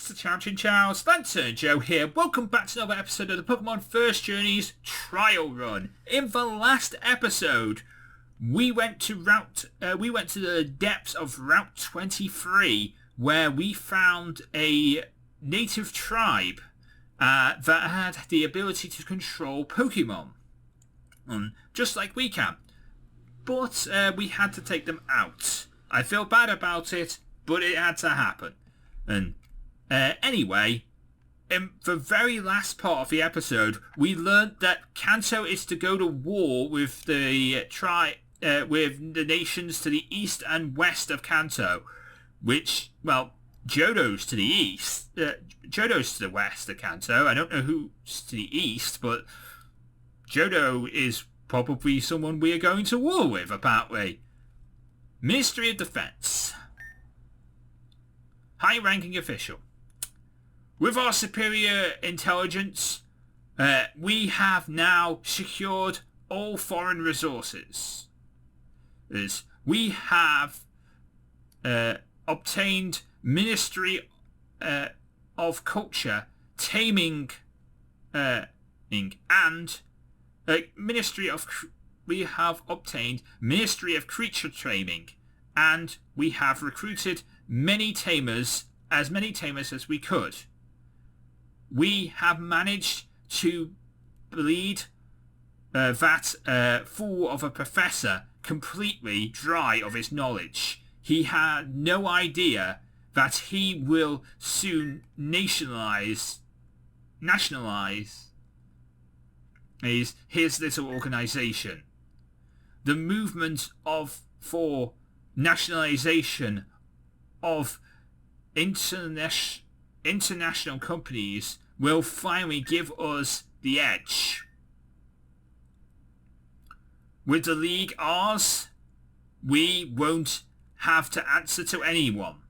Chinchow, LanturnJoe here. Welcome back to another episode of the Pokemon First Journeys Trial Run. In the last episode, we went to the depths of Route 23, where we found a native tribe that had the ability to control Pokemon, just like we can. But we had to take them out. I feel bad about it, but it had to happen. And anyway, in the very last part of the episode, we learned that Kanto is to go to war with the nations to the east and west of Kanto, which, well, Johto's to the east, Johto's to the west of Kanto. I don't know who's to the east, but Johto is probably someone we are going to war with, apparently. Ministry of Defense. High-ranking official. With our superior intelligence, we have now secured all foreign resources. We have obtained Ministry of Culture, Taming, and we have obtained Ministry of Creature Taming, and we have recruited many tamers as we could. We have managed to bleed that fool of a professor completely dry of his knowledge. He had no idea that he will soon nationalize his little organization. The movement for nationalization of international companies will finally give us the edge. With the League ours, we won't have to answer to anyone.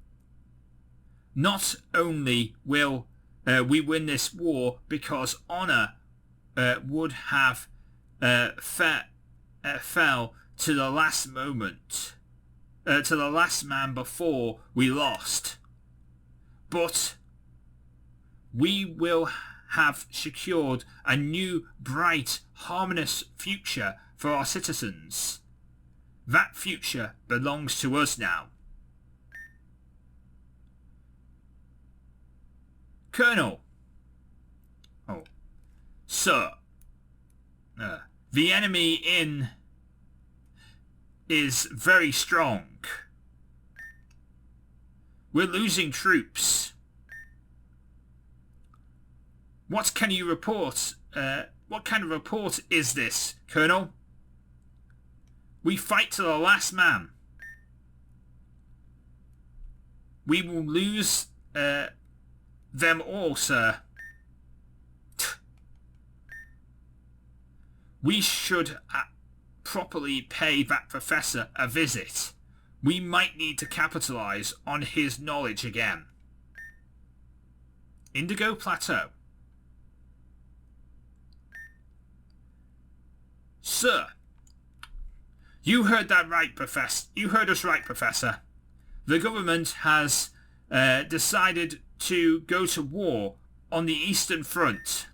Not only will we win this war because honor would have fell to the last moment, to the last man before we lost, but we will have secured a new, bright, harmonious future for our citizens. That future belongs to us now. Colonel. Oh. Sir. The enemy is very strong. We're losing troops. What can you report? What kind of report is this, Colonel? We fight to the last man. We will lose them all, sir. We should properly pay that professor a visit. We might need to capitalize on his knowledge again. Indigo Plateau. Sir, you heard that right, Professor. You heard us right, Professor. The government has decided to go to war on the Eastern Front.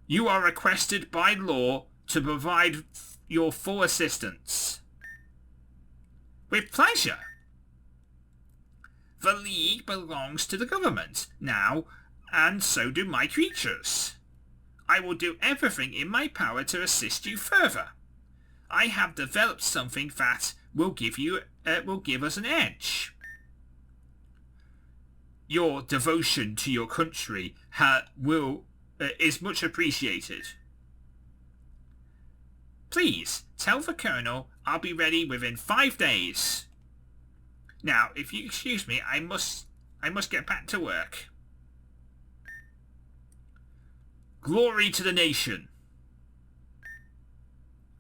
You are requested by law to provide your full assistance. With pleasure. The League belongs to the government now, and so do my creatures. I will do everything in my power to assist you further. I have developed something that will give us an edge. Your devotion to your country is much appreciated. Please tell the Colonel I'll be ready within 5 days. Now, if you excuse me, I must get back to work. Glory to the nation.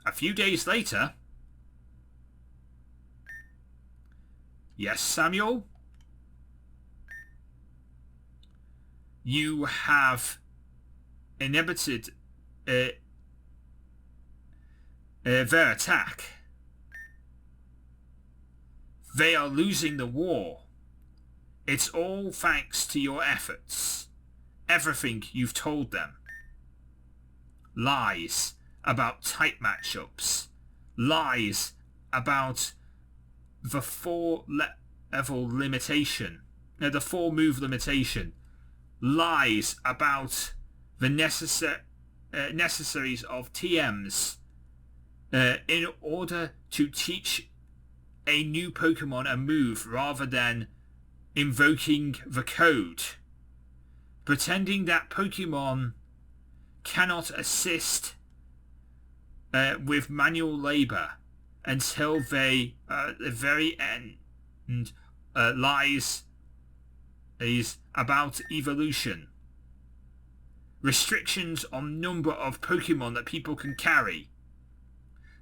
A few days later. Yes, Samuel? You have inhibited their attack. They are losing the war. It's all thanks to your efforts. Everything you've told them. Lies about type matchups. Lies about the 4-level limitation. The 4-move limitation. Lies about the necessaries of TMs in order to teach a new Pokemon a move rather than invoking the code. Pretending that Pokemon cannot assist with manual labor until they the very end lies is about evolution. Restrictions on number of Pokemon that people can carry.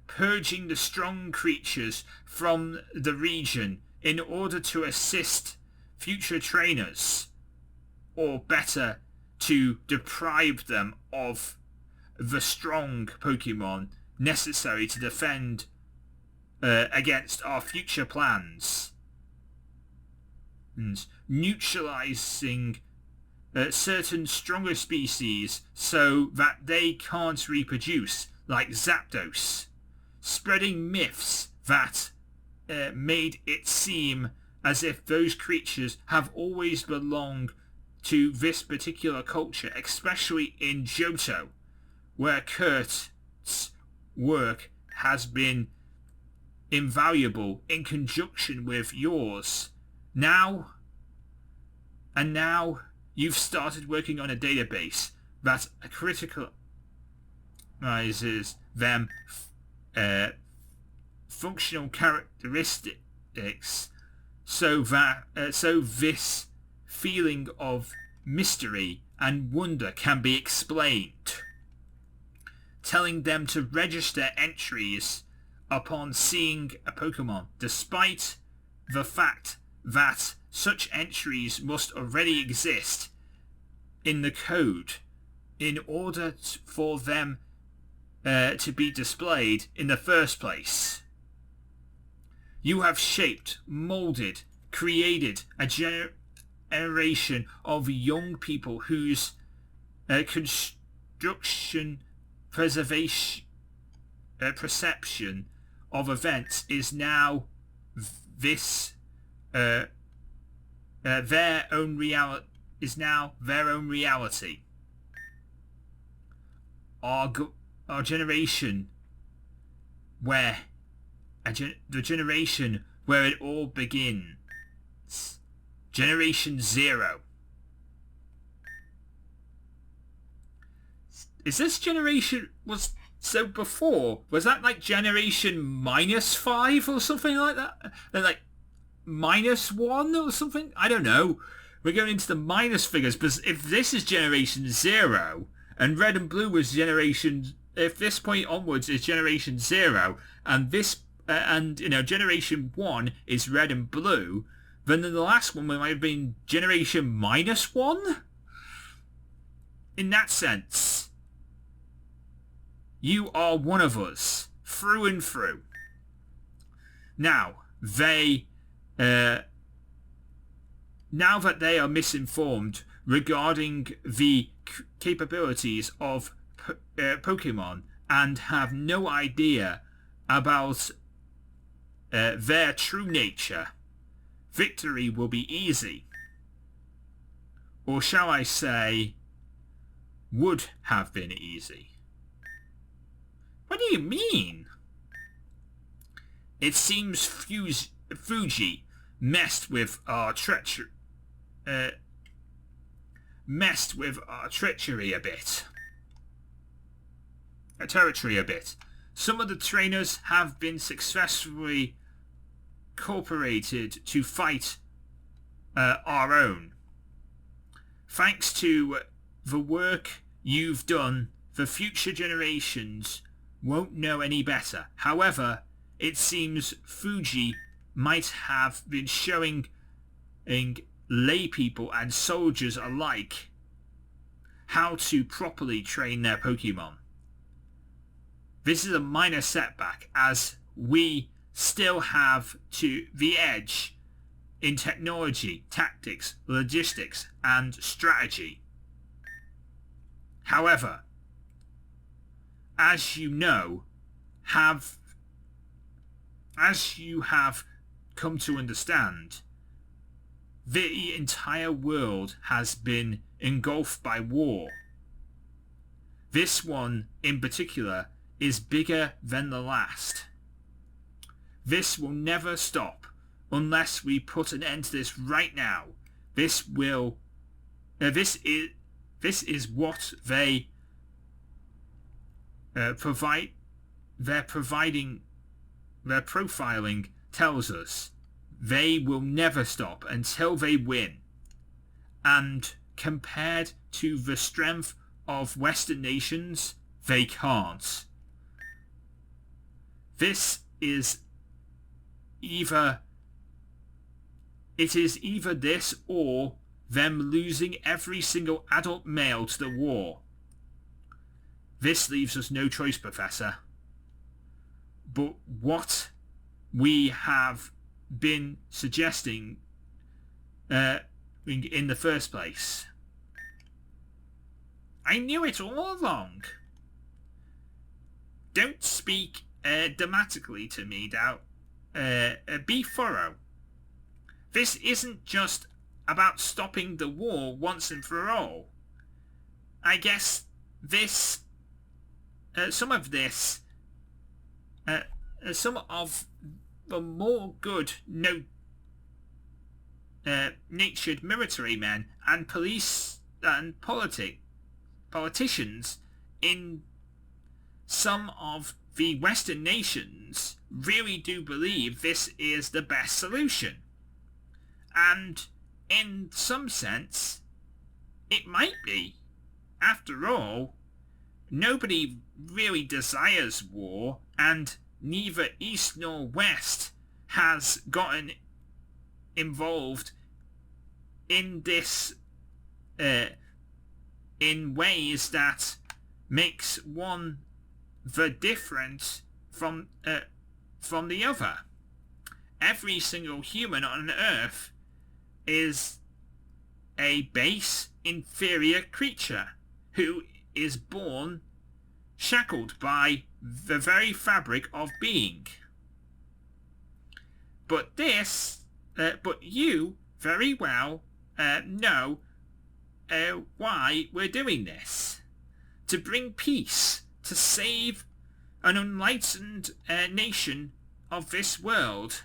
Purging the strong creatures from the region in order to assist future trainers, or better, to deprive them of the strong Pokemon necessary to defend against our future plans. And neutralizing certain stronger species so that they can't reproduce, like Zapdos. Spreading myths that made it seem as if those creatures have always belonged to this particular culture, especially in Johto, where Kurt's work has been invaluable in conjunction with yours. Now you've started working on a database that criticalizes them functional characteristics so this feeling of mystery and wonder can be explained. Telling them to register entries upon seeing a Pokemon, despite the fact that such entries must already exist in the code in order for them to be displayed in the first place. You have shaped, molded, created a generation of young people whose construction, preservation, perception of events is now their own reality. Our generation, the generation where it all begins. Generation 0. Is this generation so before? Was that like generation -5 or something like that? Like -1 or something? I don't know. We're going into the minus figures, but if this is generation 0 and red and blue was generation, if this point onwards is generation 0 and this generation 1 is red and blue, then the last one might have been generation -1. In that sense, you are one of us through and through. Now that they are misinformed regarding the capabilities of Pokemon and have no idea about their true nature, victory will be easy. Or shall I say, would have been easy. What do you mean? It seems Fuji messed with our treachery a bit. Territory a bit. Some of the trainers have been successfully cooperated to fight our own. Thanks to the work you've done, the future generations won't know any better. However, it seems Fuji might have been showing lay people and soldiers alike how to properly train their Pokemon. This is a minor setback, as we still have the edge in technology, tactics, logistics, and strategy. However, as you have come to understand, the entire world has been engulfed by war. This one in particular is bigger than the last. This will never stop unless we put an end to this right now. This is what they provide. Their profiling tells us they will never stop until they win. And compared to the strength of Western nations, they can't. It is either this or them losing every single adult male to the war. This leaves us no choice, Professor. But what we have been suggesting in the first place. I knew it all along. Don't speak dramatically to me, Doubt. Be thorough. This isn't just about stopping the war once and for all. I guess some of the more good natured military men and police and politicians in some of the Western nations really do believe this is the best solution. And in some sense, it might be. After all, nobody really desires war, and neither East nor West has gotten involved in this in ways that makes one the different from the other. Every single human on Earth is a base, inferior creature who is born shackled by the very fabric of being. But you very well know why we're doing this. To bring peace, to save an enlightened nation of this world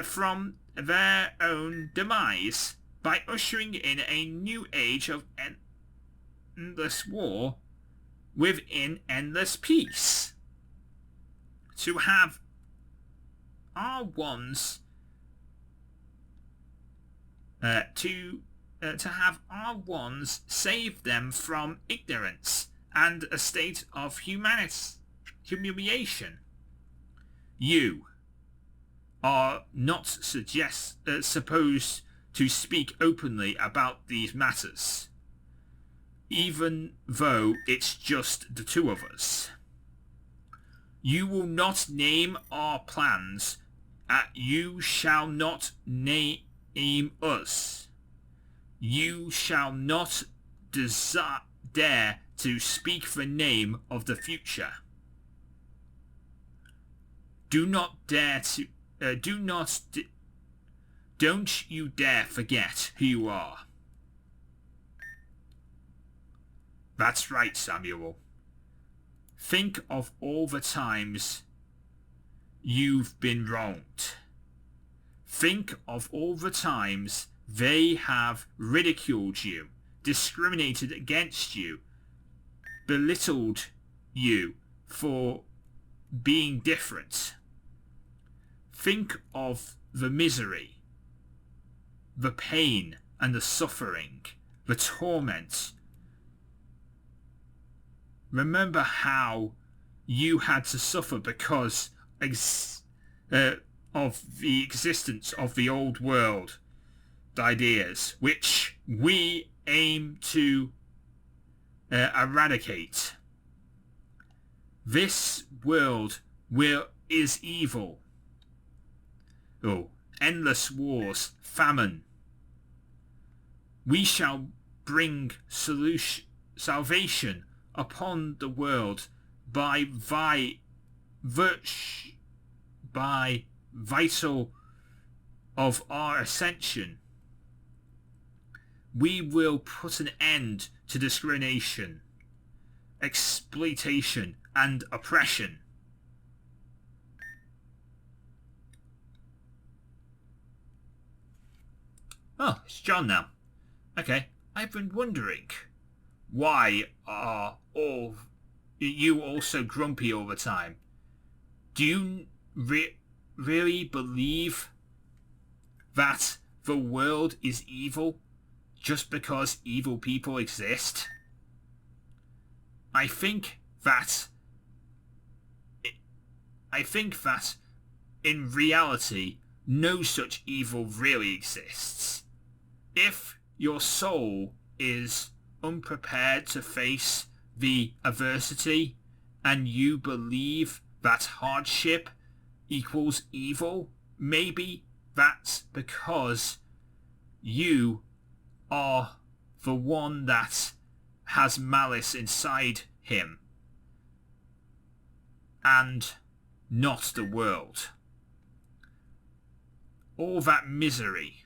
from their own demise by ushering in a new age of endless war within endless peace. To have our ones to have our ones save them from ignorance and a state of humiliation. You are not supposed to speak openly about these matters, even though it's just the two of us. You will not name our plans. You shall not name us. You shall not dare to speak the name of the future. Do not dare to. Don't you dare forget who you are. That's right, Samuel. Think of all the times you've been wronged. Think of all the times they have ridiculed you, discriminated against you, belittled you for being different. Think of the misery, the pain and the suffering, the torment. Remember how you had to suffer because of the existence of the old world ideas, which we aim to eradicate. This world is evil. Oh, endless wars, famine. We shall bring salvation upon the world by vital of our ascension. We will put an end to discrimination, exploitation, and oppression. Oh, it's John now. Okay, I've been wondering, why are you all so grumpy all the time? Do you really believe that the world is evil just because evil people exist? I think that in reality, no such evil really exists. If your soul is unprepared to face the adversity and you believe that hardship equals evil, maybe that's because you are the one that has malice inside him and not the world. All that misery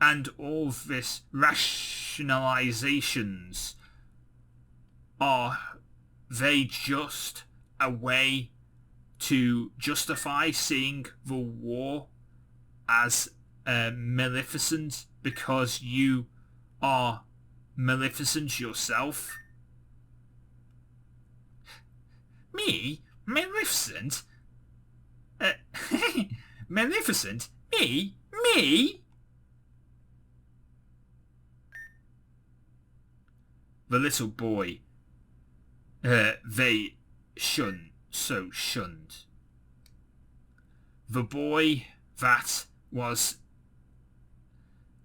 and all this rationalizations, are they just a way to justify seeing the war as maleficent because you are maleficent yourself? Me? Maleficent? Maleficent? Me? Me? The little boy, they shunned. The boy that was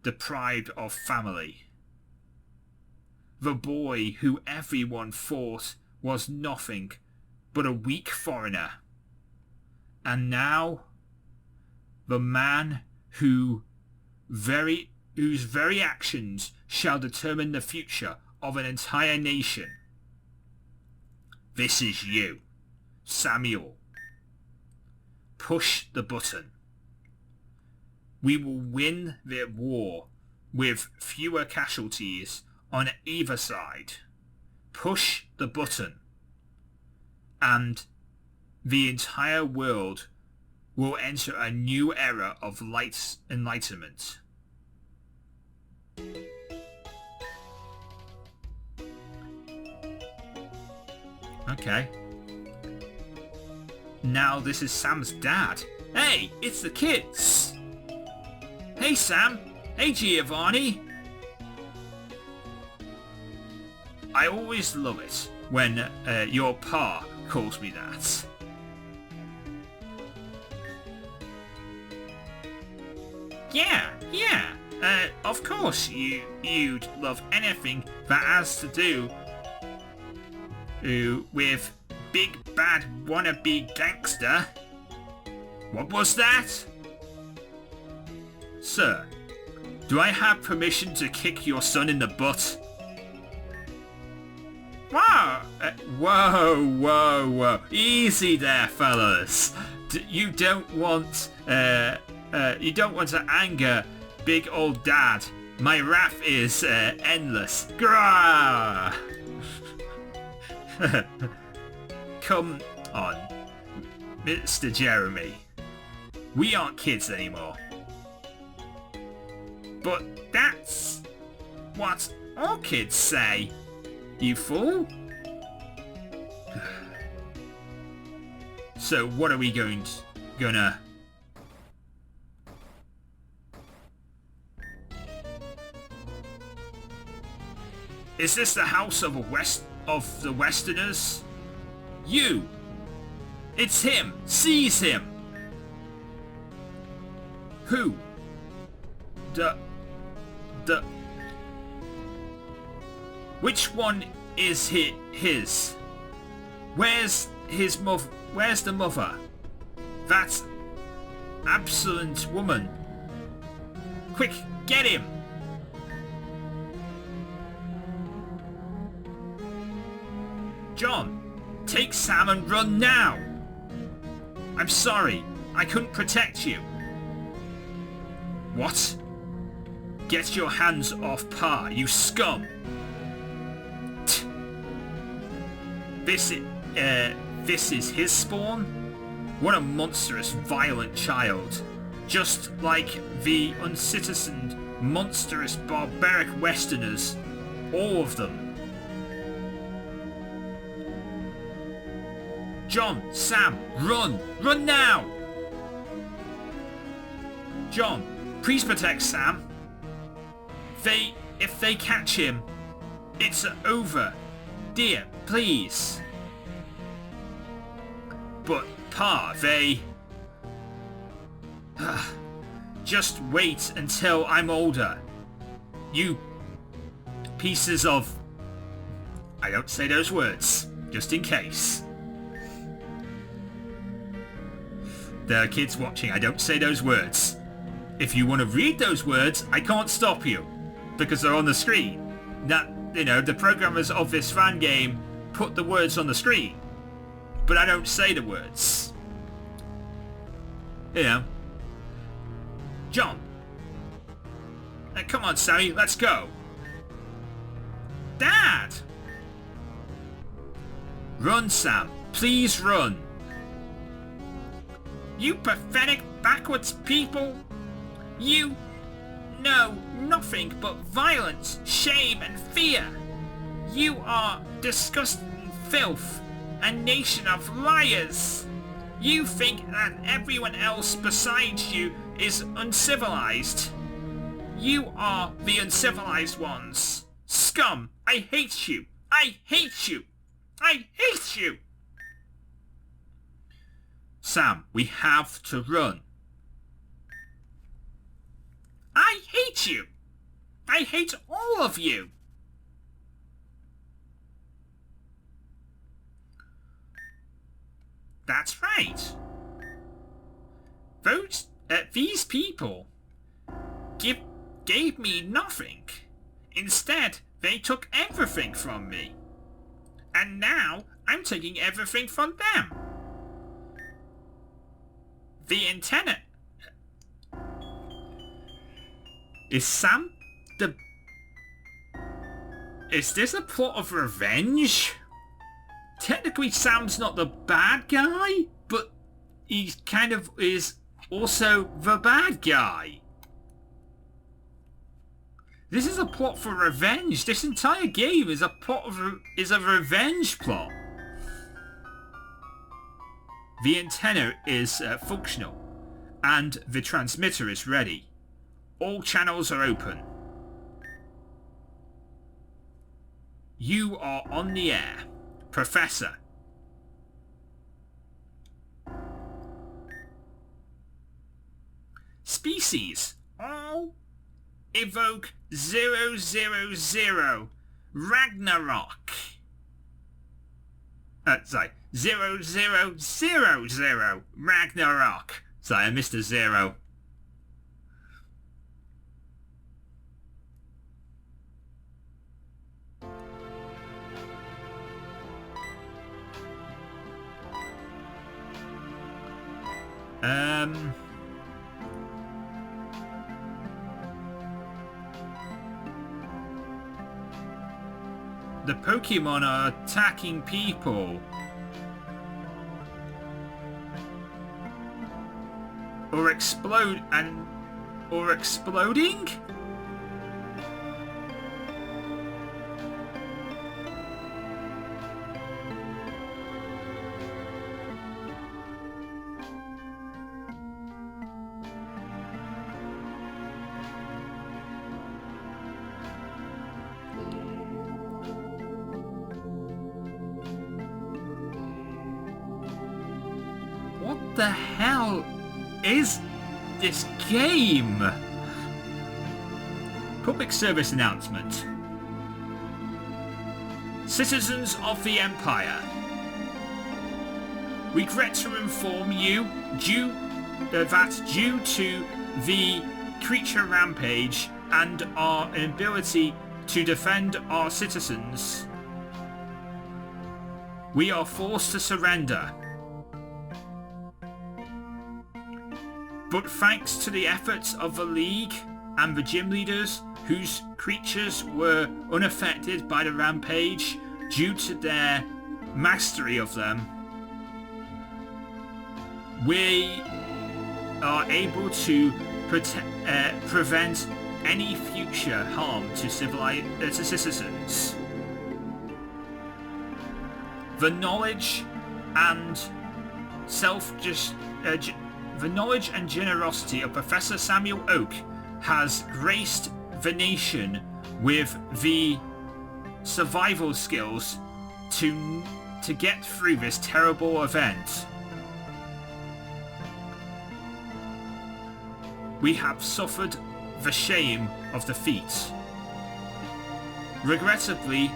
deprived of family. The boy who everyone thought was nothing but a weak foreigner. And now, the man whose very actions shall determine the future of an entire nation. This is you, Samuel. Push the button. We will win the war with fewer casualties on either side. Push the button, and the entire world will enter a new era of light enlightenment. Okay. Now this is Sam's dad. Hey, it's the kids. Hey Sam. Hey Giovanni. I always love it when your pa calls me that. Yeah. Of course you'd love anything that has to do with big bad wannabe gangster. What was that? Sir, do I have permission to kick your son in the butt? Wow! Whoa! Easy there, fellas. You don't want to anger big old dad. My wrath is endless. Grah! Come on, Mr. Jeremy. We aren't kids anymore. But that's what all kids say, you fool. So what are we gonna... Is this the house of the Westerners? You! It's him! Seize him! Who? Which one is his? Where's the mother? That absolute woman Quick, get him! John, take Sam and run now! I'm sorry, I couldn't protect you. What? Get your hands off Pa, you scum! This is his spawn? What a monstrous, violent child. Just like the uncitizened, monstrous, barbaric Westerners. All of them. John, Sam, run! Run now! John, please protect Sam. If they catch him, it's over. Dear, please. But, Pa, they... Just wait until I'm older. You pieces of... I don't say those words, just in case. There are kids watching, I don't say those words. If you want to read those words, I can't stop you, because they're on the screen. That, the programmers of this fan game put the words on the screen, but I don't say the words. John. Come on, Sammy, let's go. Dad! Run, Sam. Please run. You pathetic backwards people. You know nothing but violence, shame and fear. You are disgusting filth, a nation of liars. You think that everyone else besides you is uncivilized. You are the uncivilized ones. Scum, I hate you. I hate you. I hate you. Sam, we have to run. I hate you. I hate all of you. That's right. These people gave me nothing. Instead, they took everything from me. And now, I'm taking everything from them. The antenna... Is Sam the... Is this a plot of revenge? Technically, Sam's not the bad guy, but he kind of is also the bad guy. This is a plot for revenge. This entire game is a revenge plot. The antenna is functional, and the transmitter is ready. All channels are open. You are on the air, Professor. Species, all evoke 000 Ragnarok. Sorry, 0000 Ragnarok. Sorry, I missed a zero. The Pokemon are attacking people. Or exploding? What the hell is this game? Public service announcement. Citizens of the Empire, regret to inform you that due to the creature rampage and our ability to defend our citizens, we are forced to surrender. But thanks to the efforts of the League and the gym leaders, whose creatures were unaffected by the rampage due to their mastery of them, we are able to prevent any future harm to citizens. The knowledge and the knowledge and generosity of Professor Samuel Oak has graced the nation with the survival skills to get through this terrible event. We have suffered the shame of defeat. Regrettably,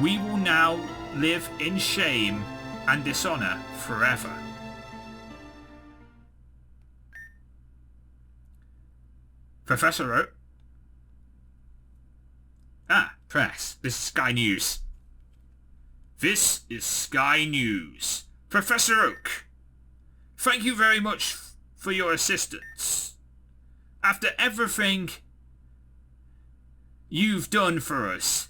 we will now live in shame and dishonor forever. Professor Oak? Press. This is Sky News. This is Sky News. Professor Oak, thank you very much for your assistance. After everything you've done for us,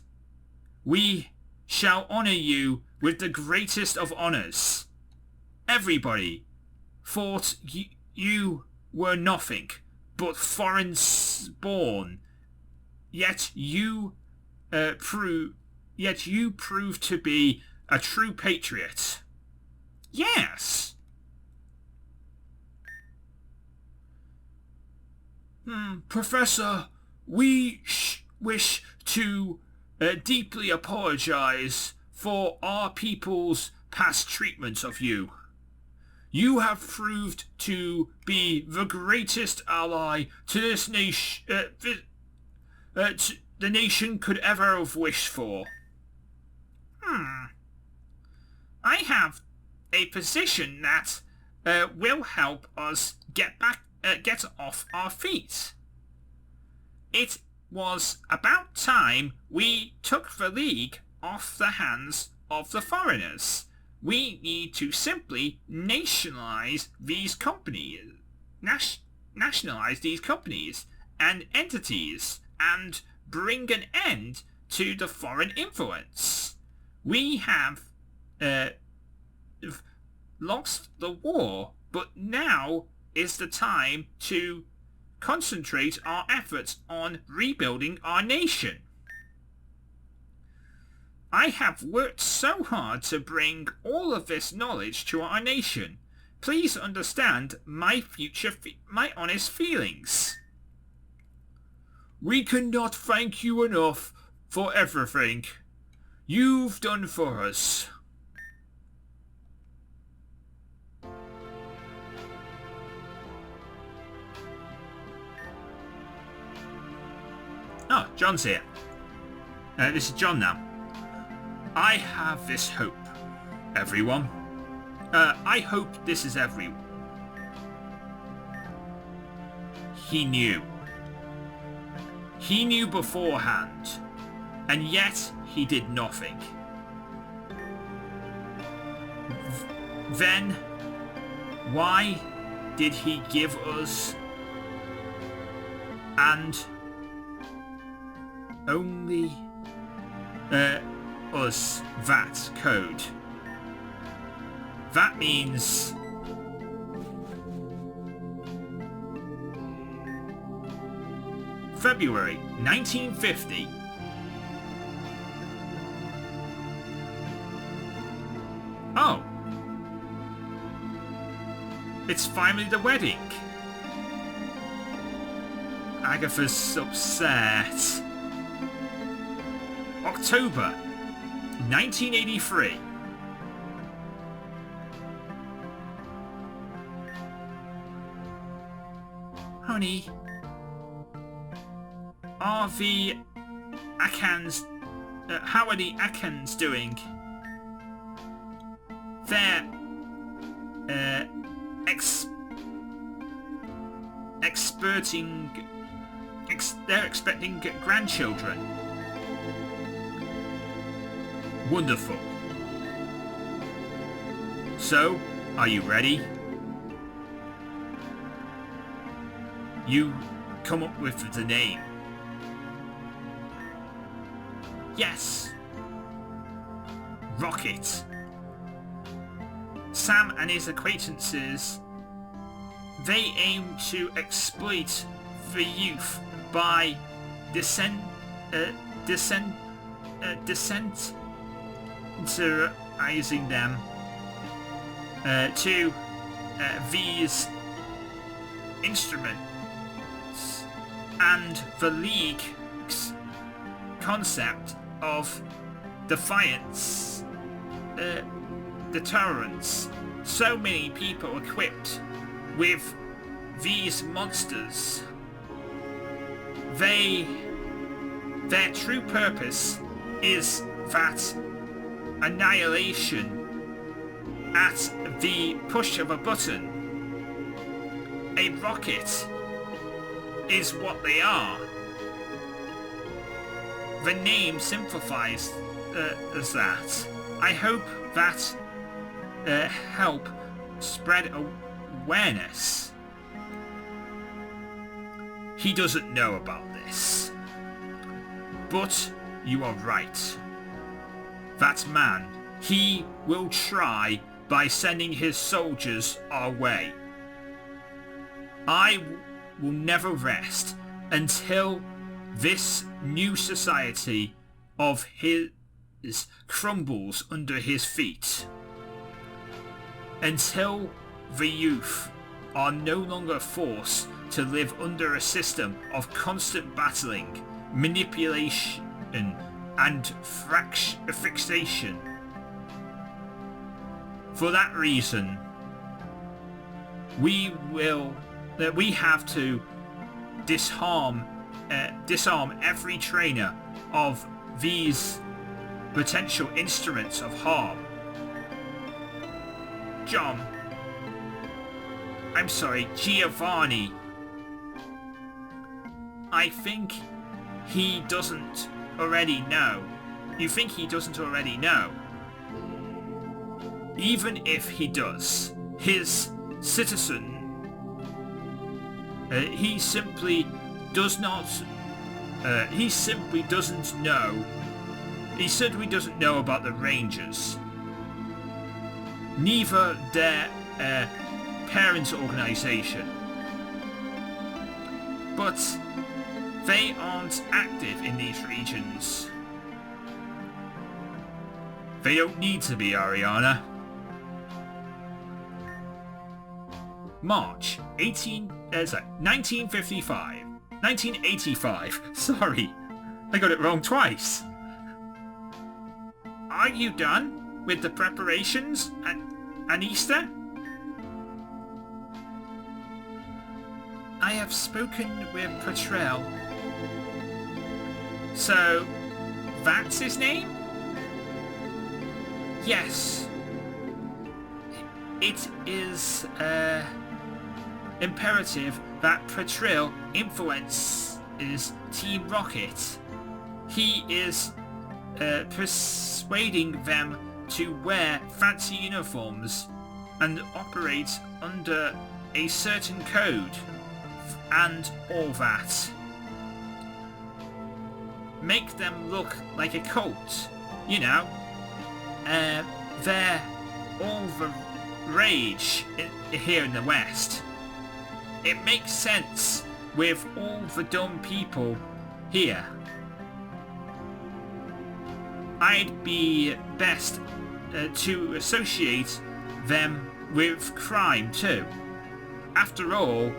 we shall honor you with the greatest of honors. Everybody thought you were nothing but foreign born, yet you proved to be a true patriot. Yes. Professor, we wish to deeply apologize for our people's past treatment of you. You have proved to be the greatest ally to this nation, the nation could ever have wished for. I have a position that will help us get off our feet. It was about time we took the League off the hands of the foreigners. We need to simply nationalize these companies and entities and bring an end to the foreign influence. We have lost the war, but now is the time to concentrate our efforts on rebuilding our nation. I have worked so hard to bring all of this knowledge to our nation. Please understand my honest feelings. We cannot thank you enough for everything you've done for us. Oh, John's here. This is John now. I have this hope, everyone. I hope this is everyone. He knew. He knew beforehand, and yet he did nothing. Then, why did he give us and only us that code? That means February 1950. Oh. It's finally the wedding. Agatha's upset. October 1983. Honey, are the Akans, how are the Akans doing? They're they're expecting grandchildren. Wonderful. So, are you ready? You come up with the name. Yes. Rocket. Sam and his acquaintances, they aim to exploit the youth by desensitizing them to these instruments and the League's concept of defiance, deterrence. So many people equipped with these monsters. Their true purpose is that annihilation at the push of a button. A rocket is what they are. The name simplifies as that. I hope that help spread awareness. He doesn't know about this. But you are right. That man, he will try by sending his soldiers our way. I will never rest until this new society of his crumbles under his feet. Until the youth are no longer forced to live under a system of constant battling, manipulation, and fixation. For that reason, we have to disarm every trainer of these potential instruments of harm. Giovanni. I think he doesn't already know. You think he doesn't already know? Even if he does, his citizen, he simply doesn't know. He simply doesn't know about the Rangers. Neither their parents' organization. But they aren't active in these regions. They don't need to be, Ariana. March 1955. 1985. Sorry, I got it wrong twice. Are you done with the preparations and Easter? I have spoken with Patrell. So, that's his name? Yes. It is imperative that Patrell influences Team Rocket. He is persuading them to wear fancy uniforms and operate under a certain code and all that. Make them look like a cult, you know. They're all the rage here in the West. It makes sense with all the dumb people here. I'd be best to associate them with crime too. After all,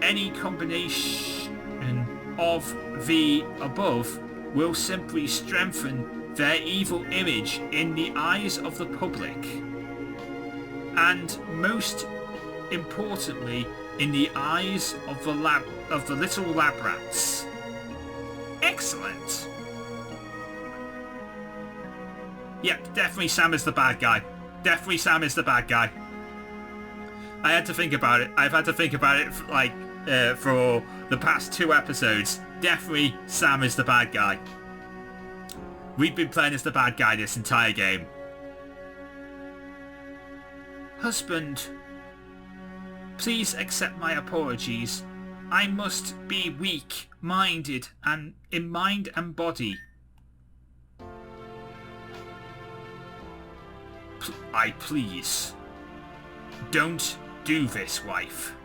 any combination of the above will simply strengthen their evil image in the eyes of the public. And most importantly, in the eyes of the little lab rats. Excellent. Yep, definitely Sam is the bad guy. Definitely Sam is the bad guy. I had to think about it. I've had to think about it for the past 2 episodes. Definitely Sam is the bad guy. We've been playing as the bad guy this entire game. Husband, please accept my apologies. I must be weak-minded and in mind and body. Please. Don't do this, wife.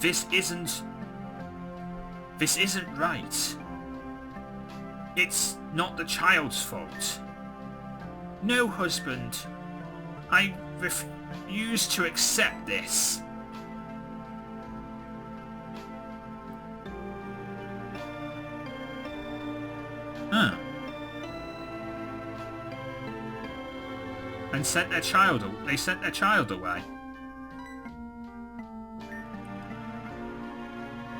This isn't right. It's not the child's fault. No, husband. I refuse to accept this. Huh. And they sent their child away.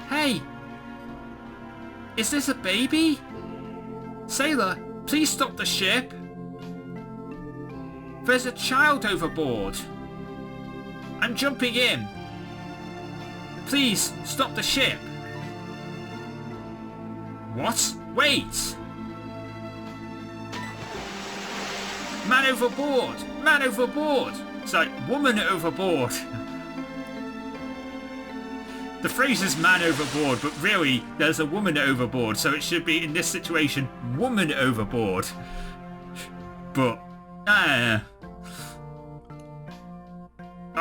Hey! Is this a baby? Sailor, please stop the ship. There's a child overboard. I'm jumping in. Please stop the ship. What? Wait! Man overboard! Man overboard! It's like, woman overboard. The phrase is man overboard, but really, there's a woman overboard, so it should be, in this situation, woman overboard. But, are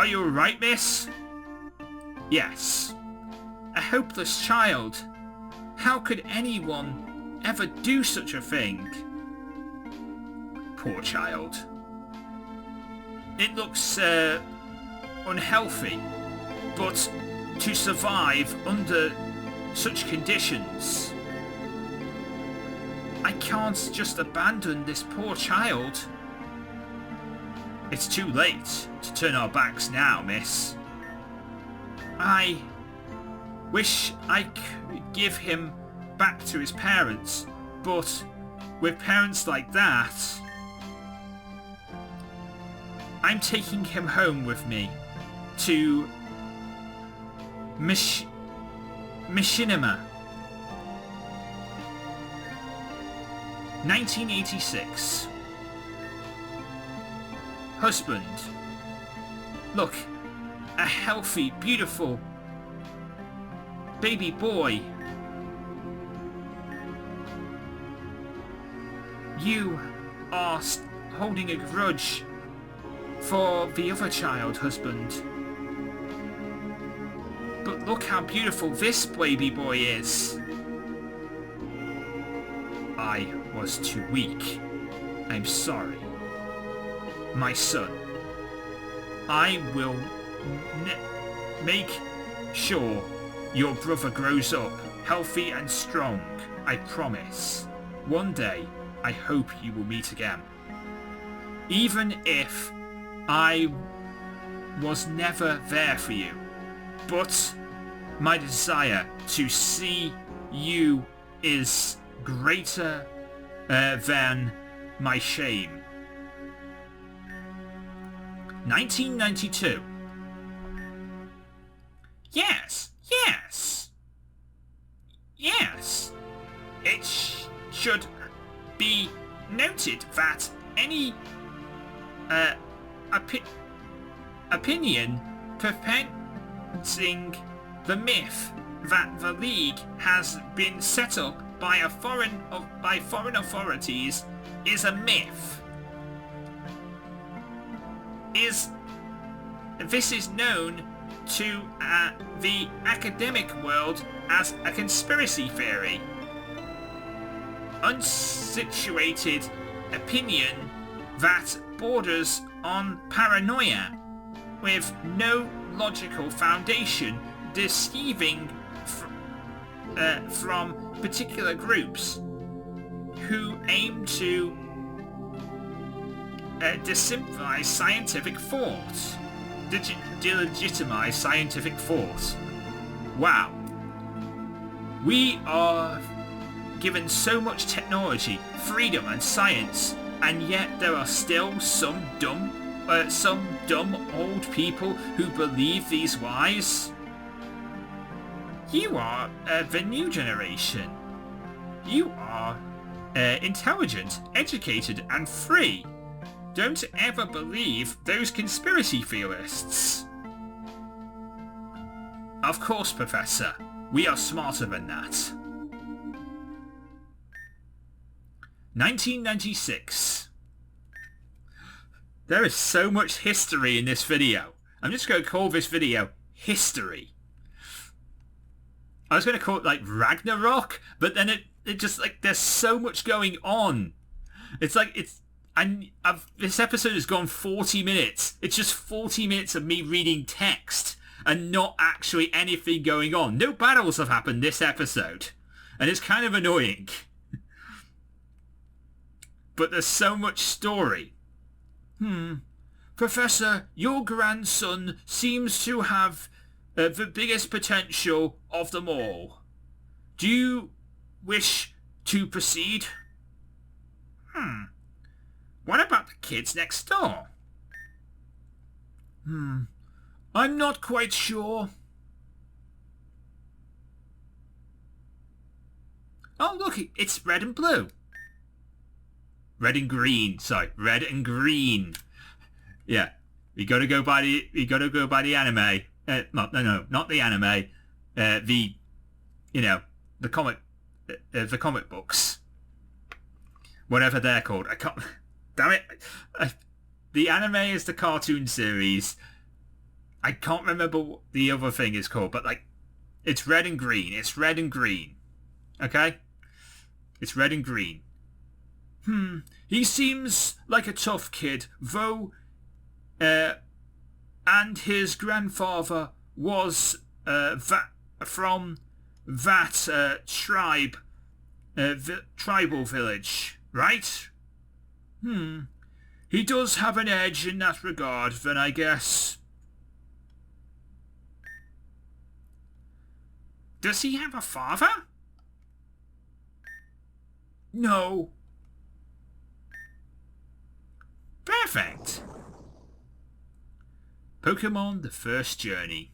you alright, miss? Yes. A helpless child. How could anyone ever do such a thing? Poor child. It looks, unhealthy, but to survive under such conditions, I can't just abandon this poor child. It's too late to turn our backs now, miss. I wish I could give him back to his parents, but with parents like that, I'm taking him home with me to Machinima. 1986. Husband. Look, a healthy, beautiful baby boy. You are holding a grudge for the other child, husband. But look how beautiful this baby boy is. I was too weak. I'm sorry. My son. I will make sure your brother grows up healthy and strong. I promise. One day, I hope you will meet again. Even if I was never there for you. But my desire to see you is greater than my shame. 1992. Yes. It should be noted that any opinion perpetuating the myth that the League has been set up by foreign authorities is a myth. This is known to the academic world as a conspiracy theory. Unsituated opinion that borders on paranoia with no logical foundation, deceiving from particular groups who aim to delegitimize scientific thought. Delegitimize scientific thought. Wow. We are given so much technology, freedom and science, and yet there are still some dumb some dumb old people who believe these lies? You are the new generation. You are intelligent, educated, and free. Don't ever believe those conspiracy theorists. Of course, Professor. We are smarter than that. 1996. There is so much history in this video. I'm just going to call this video History. I was going to call it like Ragnarök, but then it just like there's so much going on. It's like this episode has gone 40 minutes. It's just 40 minutes of me reading text and not actually anything going on. No battles have happened this episode, and it's kind of annoying. But there's so much story. Professor, your grandson seems to have the biggest potential of them all. Do you wish to proceed? What about the kids next door? I'm not quite sure. Oh, look, it's red and blue. Red and green. Sorry, red and green. Yeah, we gotta go by the anime. Not the anime. The comic books. Whatever they're called. I can't. Damn it. The anime is the cartoon series. I can't remember what the other thing is called, but like, it's red and green. It's red and green. Okay? It's red and green. He seems like a tough kid, though, and his grandfather was from that tribal village, right? He does have an edge in that regard, then, I guess. Does he have a father? No. Perfect. Pokémon: The First Journey.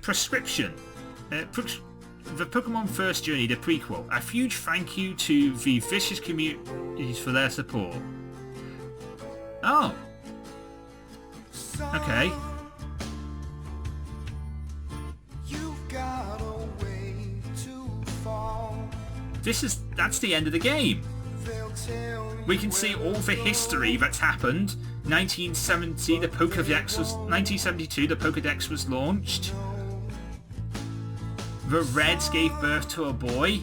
Prescription. The Pokémon First Journey, the prequel. A huge thank you to the vicious communities for their support. Oh. Okay. That's the end of the game. We can see all the history that's happened. 1972, the Pokédex was launched. The Reds gave birth to a boy.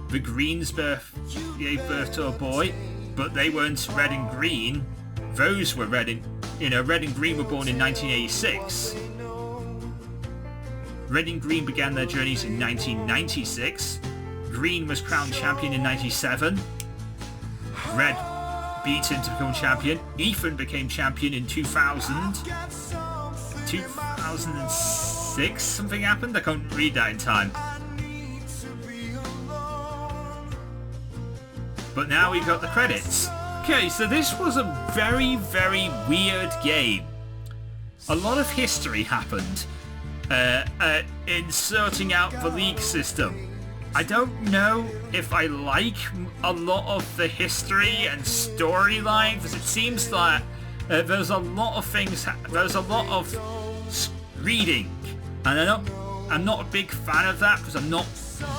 The Greens gave birth to a boy, but they weren't red and green. Those were red and green were born in 1986. Red and green began their journeys in 1996. Green was crowned champion in 97. Red beat him to become champion. Ethan became champion in 2000. 2006 something happened. I can't read that in time. But now we've got the credits. Okay, so this was a very, very weird game. A lot of history happened in sorting out the league system. I don't know if I like a lot of the history and storyline, because it seems that there's a lot of things, there's a lot of reading, and I'm not a big fan of that because I'm not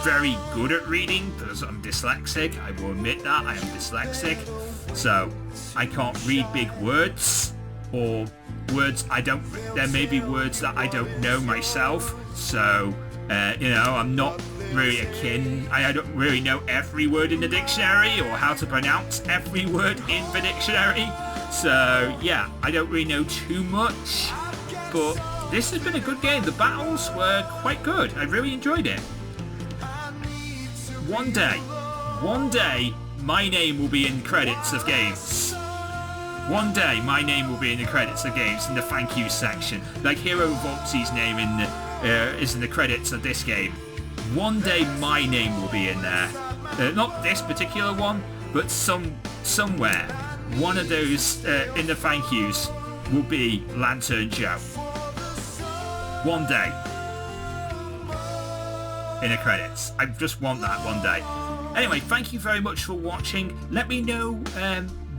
very good at reading because I'm dyslexic. I will admit that I am dyslexic, so I can't read big words or words there may be words that I don't know myself, so I'm not really I don't really know every word in the dictionary or how to pronounce every word in the dictionary, so yeah, I don't really know too much, but this has been a good game. The battles were quite good. I really enjoyed it. One day, my name will be in credits of games. One day my name will be in the credits of games in the thank you section, like Hero Voltzi's name is in the credits of this game. One day my name will be in there. Not this particular one, but somewhere. One of those in the thank yous will be LanturnJoe. One day. In the credits. I just want that one day. Anyway, thank you very much for watching. Let me know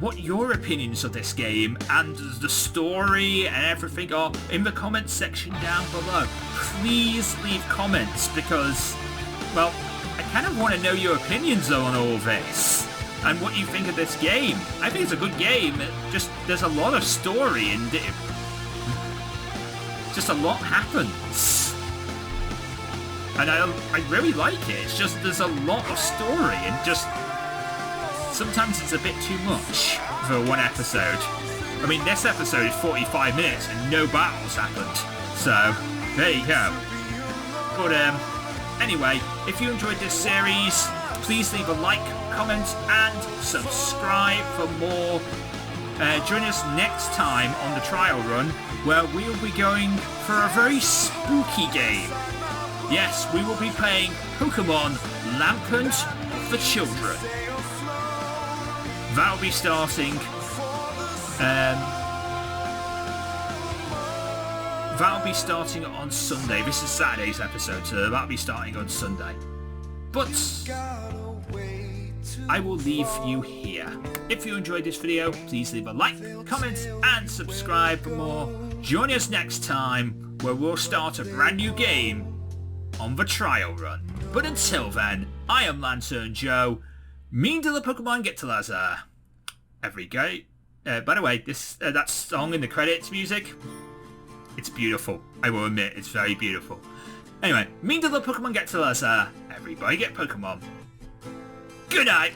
what your opinions of this game and the story and everything are in the comments section down below. Please leave comments because, well, I kind of want to know your opinions on all this and what you think of this game. I think it's a good game. Just there's a lot of story and just a lot happens. And I really like it. It's just there's a lot of story and just sometimes it's a bit too much for one episode. I mean, this episode is 45 minutes and no battles happened. So, there you go. But anyway, if you enjoyed this series, please leave a like, comment and subscribe for more. Join us next time on the trial run where we'll be going for a very spooky game. Yes, we will be playing Pokémon Rampant of the Children. That'll be starting. That'll be starting on Sunday. This is Saturday's episode, so that'll be starting on Sunday. But I will leave you here. If you enjoyed this video, please leave a like, comment, and subscribe for more. Join us next time, where we'll start a brand new game on the trial run. But until then, I am LanturnJoe. Mean to the Pokemon get to Lazar. Every day. By the way, that song in the credits music, it's beautiful. I will admit, it's very beautiful. Anyway, mean to the Pokemon get to Lazar. Everybody get Pokemon. Good night.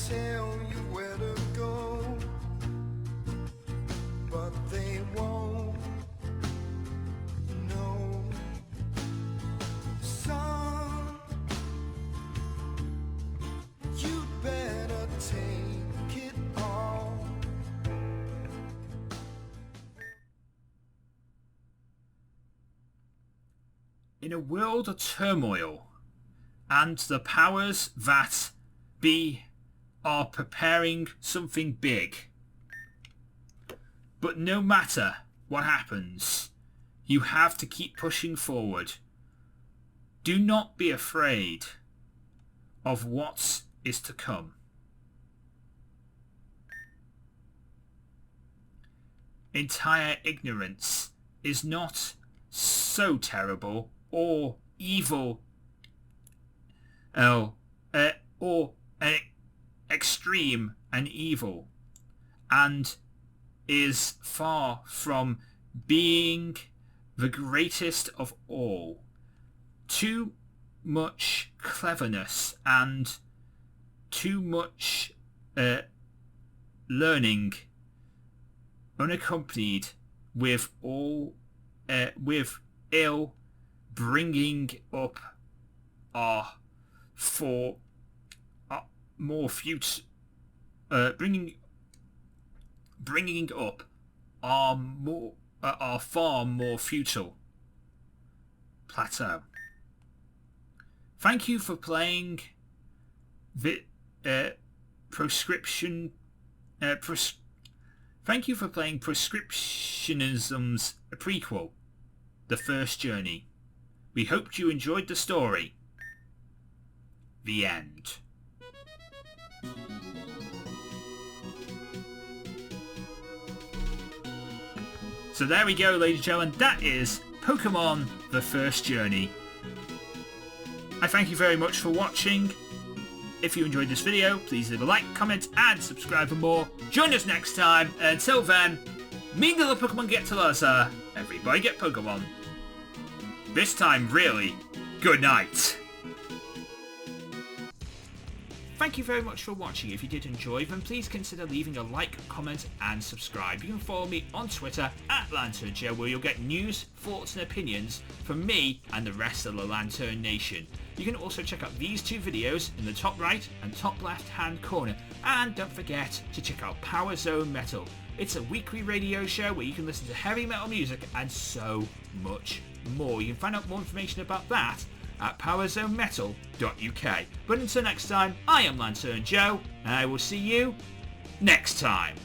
Tell you where to go, but they won't know. Son, you'd better take it all. In a world of turmoil, and the powers that be are preparing something big. But no matter what happens, you have to keep pushing forward. Do not be afraid of what is to come. Entire ignorance is not so terrible or evil or extreme and evil, and is far from being the greatest of all. Too much cleverness and too much learning unaccompanied with ill bringing up are for more future bringing up are far more futile. Plateau. Thank you for playing the Thank you for playing Prescriptionism's prequel, The First Journey. We hoped you enjoyed the story. The end. So there we go, ladies and gentlemen, that is Pokemon The First Journey. I thank you very much for watching. If you enjoyed this video, please leave a like, comment and subscribe for more. Join us next time. Until then, mean to the Pokemon get to Lazar. Everybody get Pokemon. This time, really, good night. Thank you very much for watching. If you did enjoy, then please consider leaving a like, comment and subscribe. You can follow me on Twitter at LanturnJoe, where you'll get news, thoughts and opinions from me and the rest of the Lantern Nation. You can also check out these two videos in the top right and top left hand corner, and don't forget to check out Power Zone Metal. It's a weekly radio show where you can listen to heavy metal music and so much more. You can find out more information about that at powerzonemetal.uk. But until next time, I am LanturnJoe, and I will see you next time.